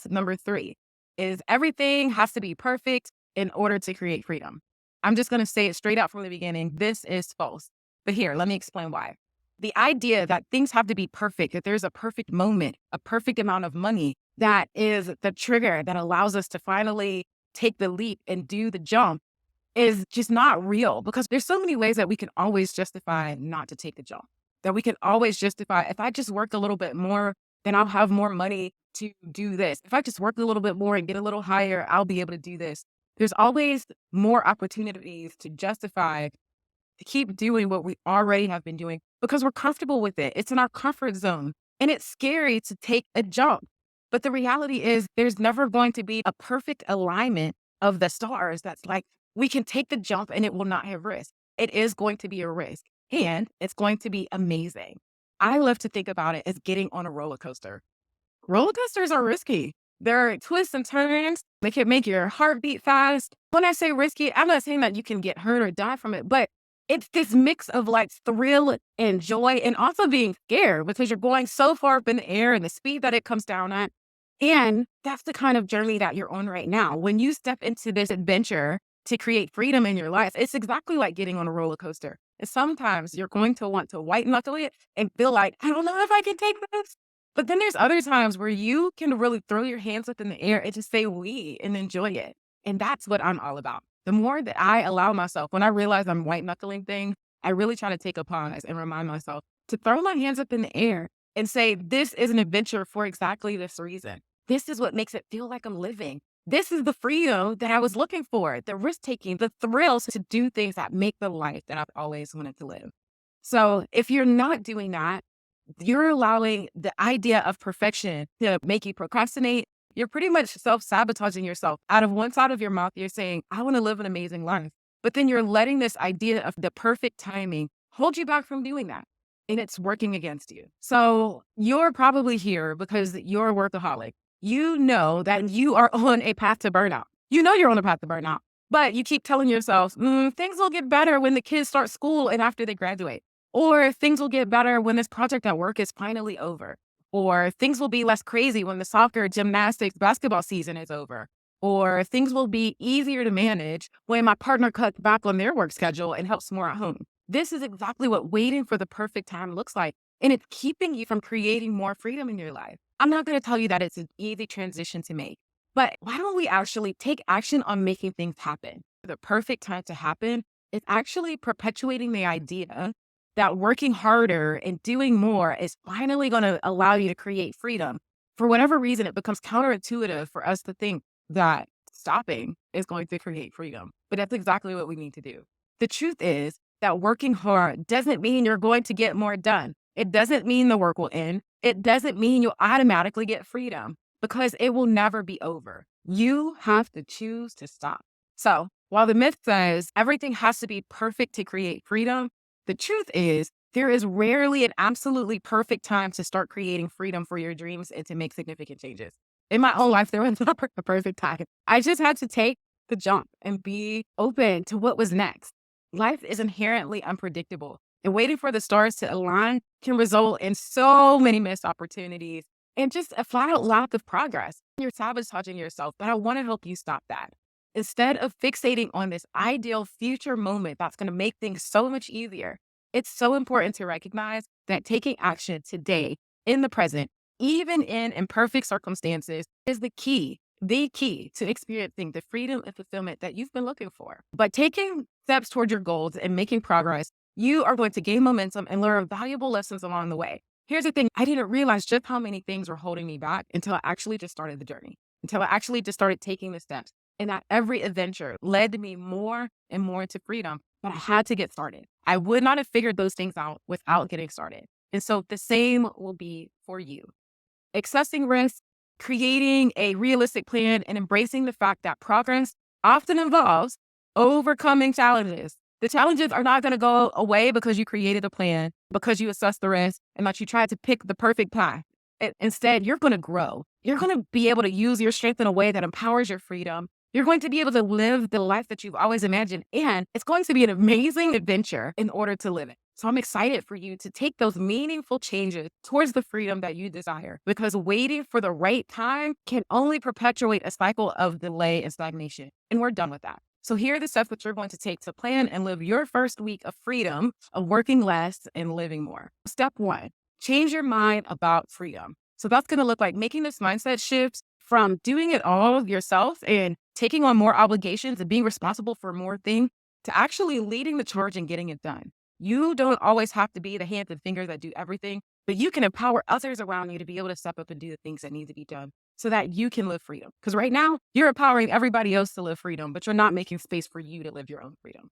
Number three is everything has to be perfect in order to create freedom. I'm just going to say it straight out from the beginning. This is false. But here, let me explain why. The idea that things have to be perfect, that there's a perfect moment, a perfect amount of money, that is the trigger that allows us to finally take the leap and do the jump is just not real because there's so many ways that we can always justify not to take the jump, that we can always justify, if I just work a little bit more, then I'll have more money to do this. If I just work a little bit more and get a little higher, I'll be able to do this. There's always more opportunities to justify, to keep doing what we already have been doing because we're comfortable with it. It's in our comfort zone and it's scary to take a jump. But the reality is there's never going to be a perfect alignment of the stars that's like, we can take the jump and it will not have risk. It is going to be a risk and it's going to be amazing. I love to think about it as getting on a roller coaster. Roller coasters are risky. There are twists and turns. They can make your heart beat fast. When I say risky, I'm not saying that you can get hurt or die from it, but it's this mix of like thrill and joy and also being scared because you're going so far up in the air and the speed that it comes down at. And that's the kind of journey that you're on right now. When you step into this adventure to create freedom in your life, it's exactly like getting on a roller coaster. And sometimes you're going to want to white knuckle it and feel like, I don't know if I can take this. But then there's other times where you can really throw your hands up in the air and just say we and enjoy it. And that's what I'm all about. The more that I allow myself, when I realize I'm white knuckling things, I really try to take a pause and remind myself to throw my hands up in the air and say, this is an adventure for exactly this reason. This is what makes it feel like I'm living. This is the freedom that I was looking for, the risk taking, the thrills to do things that make the life that I've always wanted to live. So if you're not doing that, you're allowing the idea of perfection to make you procrastinate. You're pretty much self-sabotaging yourself. Out of one side of your mouth, you're saying, I want to live an amazing life. But then you're letting this idea of the perfect timing hold you back from doing that. And it's working against you. So you're probably here because you're a workaholic. You know that you are on a path to burnout. You know you're on a path to burnout, but you keep telling yourself, things will get better when the kids start school and after they graduate. Or things will get better when this project at work is finally over. Or things will be less crazy when the soccer, gymnastics, basketball season is over. Or things will be easier to manage when my partner cuts back on their work schedule and helps more at home. This is exactly what waiting for the perfect time looks like. And it's keeping you from creating more freedom in your life. I'm not going to tell you that it's an easy transition to make, but why don't we actually take action on making things happen? The perfect time to happen is actually perpetuating the idea that working harder and doing more is finally going to allow you to create freedom. For whatever reason, it becomes counterintuitive for us to think that stopping is going to create freedom, but that's exactly what we need to do. The truth is that working hard doesn't mean you're going to get more done. It doesn't mean the work will end. It doesn't mean you'll automatically get freedom because it will never be over. You have to choose to stop. So while the myth says everything has to be perfect to create freedom, the truth is there is rarely an absolutely perfect time to start creating freedom for your dreams and to make significant changes. In my own life, there was not a perfect time. I just had to take the jump and be open to what was next. Life is inherently unpredictable. And waiting for the stars to align can result in so many missed opportunities and just a flat out lack of progress. You're sabotaging yourself, but I want to help you stop that. Instead of fixating on this ideal future moment that's going to make things so much easier, it's so important to recognize that taking action today in the present, even in imperfect circumstances, is the key to experiencing the freedom and fulfillment that you've been looking for. By taking steps toward your goals and making progress, you are going to gain momentum and learn valuable lessons along the way. Here's the thing. I didn't realize just how many things were holding me back until I actually just started the journey, until I actually just started taking the steps. And that every adventure led me more and more into freedom, but I had to get started. I would not have figured those things out without getting started. And so the same will be for you. Accessing risk, creating a realistic plan, and embracing the fact that progress often involves overcoming challenges. The challenges are not going to go away because you created a plan, because you assessed the risk, and that you tried to pick the perfect path. Instead, you're going to grow. You're going to be able to use your strength in a way that empowers your freedom. You're going to be able to live the life that you've always imagined, and it's going to be an amazing adventure in order to live it. So I'm excited for you to take those meaningful changes towards the freedom that you desire, because waiting for the right time can only perpetuate a cycle of delay and stagnation. And we're done with that. So here are the steps that you're going to take to plan and live your first week of freedom, of working less and living more. Step one, change your mind about freedom. So that's going to look like making this mindset shift from doing it all yourself and taking on more obligations and being responsible for more things to actually leading the charge and getting it done. You don't always have to be the hands and fingers that do everything, but you can empower others around you to be able to step up and do the things that need to be done so that you can live freedom. Because right now, you're empowering everybody else to live freedom, but you're not making space for you to live your own freedom.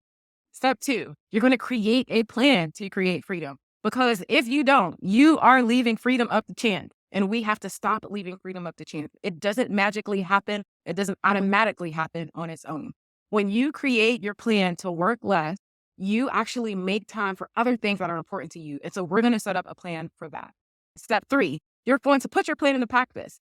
Step two, you're going to create a plan to create freedom. Because if you don't, you are leaving freedom up to chance. And we have to stop leaving freedom up to chance. It doesn't magically happen. It doesn't automatically happen on its own. When you create your plan to work less, you actually make time for other things that are important to you. And so we're going to set up a plan for that. Step three, you're going to put your plan into practice.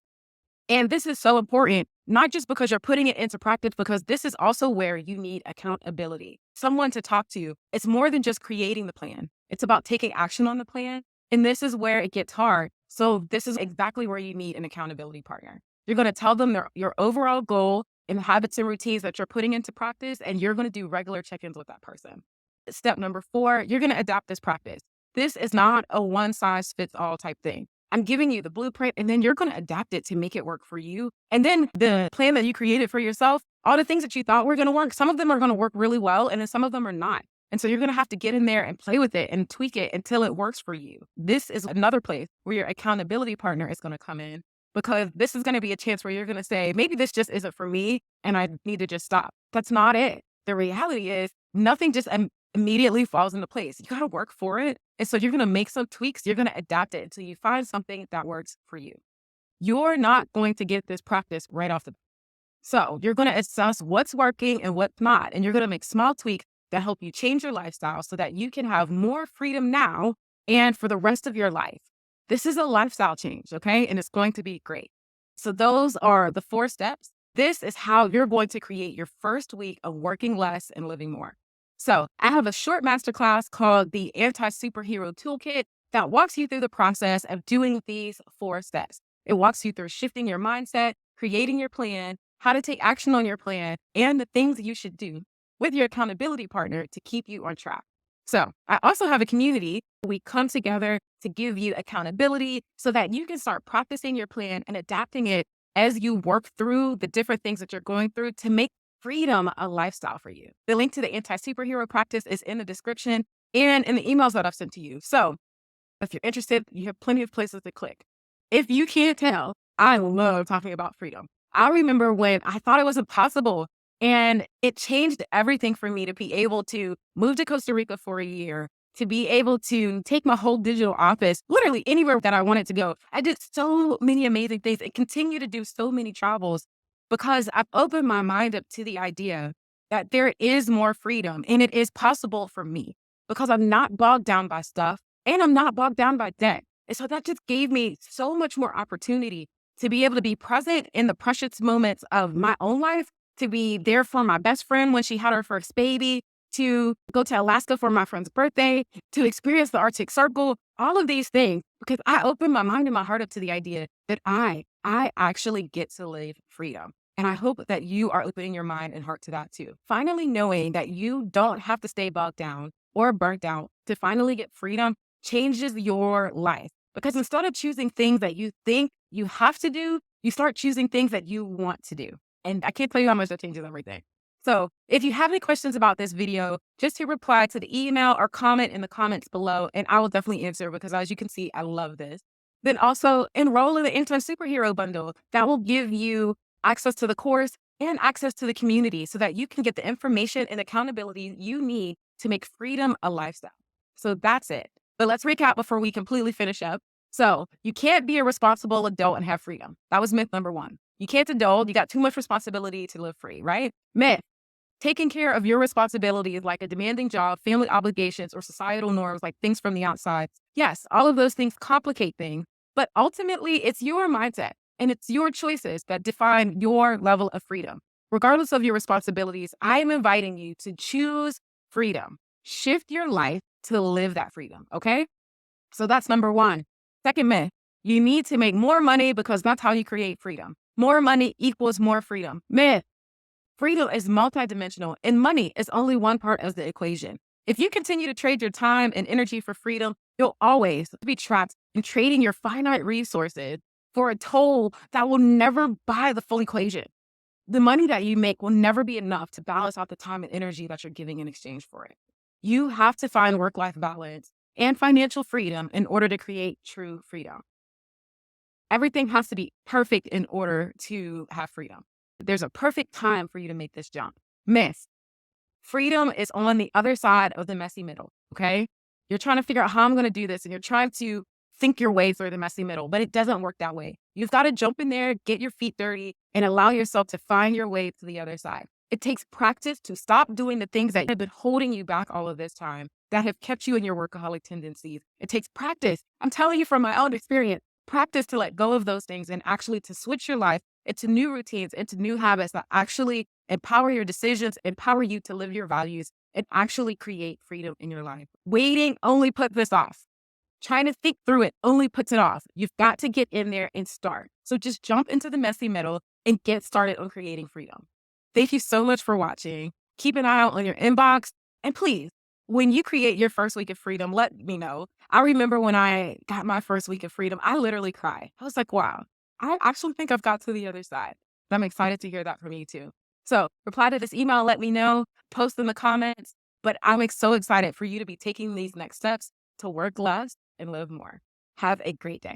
And this is so important, not just because you're putting it into practice, because this is also where you need accountability, someone to talk to. It's more than just creating the plan. It's about taking action on the plan. And this is where it gets hard. So this is exactly where you need an accountability partner. You're going to tell them your overall goal and habits and routines that you're putting into practice, and you're going to do regular check-ins with that person. Step number four, you're going to adapt this practice. This is not a one-size-fits-all type thing. I'm giving you the blueprint, and then you're going to adapt it to make it work for you. And then the plan that you created for yourself, all the things that you thought were going to work, some of them are going to work really well, and then some of them are not. And so you're going to have to get in there and play with it and tweak it until it works for you. This is another place where your accountability partner is going to come in, because this is going to be a chance where you're going to say, maybe this just isn't for me and I need to just stop. That's not it. The reality is nothing just immediately falls into place. You got to work for it. And so you're going to make some tweaks. You're going to adapt it until you find something that works for you. You're not going to get this practice right off the bat. So you're going to assess what's working and what's not. And you're going to make small tweaks that help you change your lifestyle so that you can have more freedom now and for the rest of your life. This is a lifestyle change, okay? And it's going to be great. So those are the 4 steps. This is how you're going to create your first week of working less and living more. So I have a short masterclass called the Anti-Superhero Toolkit that walks you through the process of doing these 4 steps. It walks you through shifting your mindset, creating your plan, how to take action on your plan, and the things that you should do with your accountability partner to keep you on track. So I also have a community. We come together to give you accountability so that you can start practicing your plan and adapting it as you work through the different things that you're going through to make freedom a lifestyle for you. The link to the anti-superhero practice is in the description and in the emails that I've sent to you. So if you're interested, you have plenty of places to click. If you can't tell, I love talking about freedom. I remember when I thought it was impossible, and it changed everything for me to be able to move to Costa Rica for a year, to be able to take my whole digital office literally anywhere that I wanted to go. I did so many amazing things and continue to do so many travels because I've opened my mind up to the idea that there is more freedom and it is possible for me because I'm not bogged down by stuff and I'm not bogged down by debt. And so that just gave me so much more opportunity to be able to be present in the precious moments of my own life, to be there for my best friend when she had her first baby, to go to Alaska for my friend's birthday, to experience the Arctic Circle, all of these things, because I opened my mind and my heart up to the idea that I actually get to live freedom. And I hope that you are opening your mind and heart to that too. Finally knowing that you don't have to stay bogged down or burnt out to finally get freedom changes your life. Because instead of choosing things that you think you have to do, you start choosing things that you want to do. And I can't tell you how much that changes everything. So if you have any questions about this video, just hit reply to the email or comment in the comments below, and I will definitely answer because as you can see, I love this. Then also enroll in the Anti-Superhero Bundle that will give you access to the course and access to the community so that you can get the information and accountability you need to make freedom a lifestyle. So that's it. But let's recap before we completely finish up. So you can't be a responsible adult and have freedom. That was myth number 1. You can't adult. You got too much responsibility to live free, right? Myth. Taking care of your responsibilities like a demanding job, family obligations, or societal norms like things from the outside. Yes, all of those things complicate things, but ultimately it's your mindset and it's your choices that define your level of freedom. Regardless of your responsibilities, I am inviting you to choose freedom. Shift your life to live that freedom. Okay. So that's number one. Second myth, you need to make more money because that's how you create freedom. More money equals more freedom. Myth. Freedom is multidimensional, and money is only one part of the equation. If you continue to trade your time and energy for freedom, you'll always be trapped in trading your finite resources for a toll that will never buy the full equation. The money that you make will never be enough to balance out the time and energy that you're giving in exchange for it. You have to find work-life balance and financial freedom in order to create true freedom. Everything has to be perfect in order to have freedom. There's a perfect time for you to make this jump. Myth. Freedom is on the other side of the messy middle, okay? You're trying to figure out how I'm going to do this, and you're trying to think your way through the messy middle, but it doesn't work that way. You've got to jump in there, get your feet dirty, and allow yourself to find your way to the other side. It takes practice to stop doing the things that have been holding you back all of this time, that have kept you in your workaholic tendencies. It takes practice. I'm telling you from my own experience, practice to let go of those things and actually to switch your life into new routines, into new habits that actually empower your decisions, empower you to live your values, and actually create freedom in your life. Waiting only puts this off. Trying to think through it only puts it off. You've got to get in there and start. So just jump into the messy middle and get started on creating freedom. Thank you so much for watching. Keep an eye out on your inbox. And please, when you create your first week of freedom, let me know. I remember when I got my first week of freedom, I literally cried. I was like, wow, I actually think I've got to the other side. And I'm excited to hear that from you too. So reply to this email, let me know, post in the comments. But I'm so excited for you to be taking these next steps to work less and live more. Have a great day.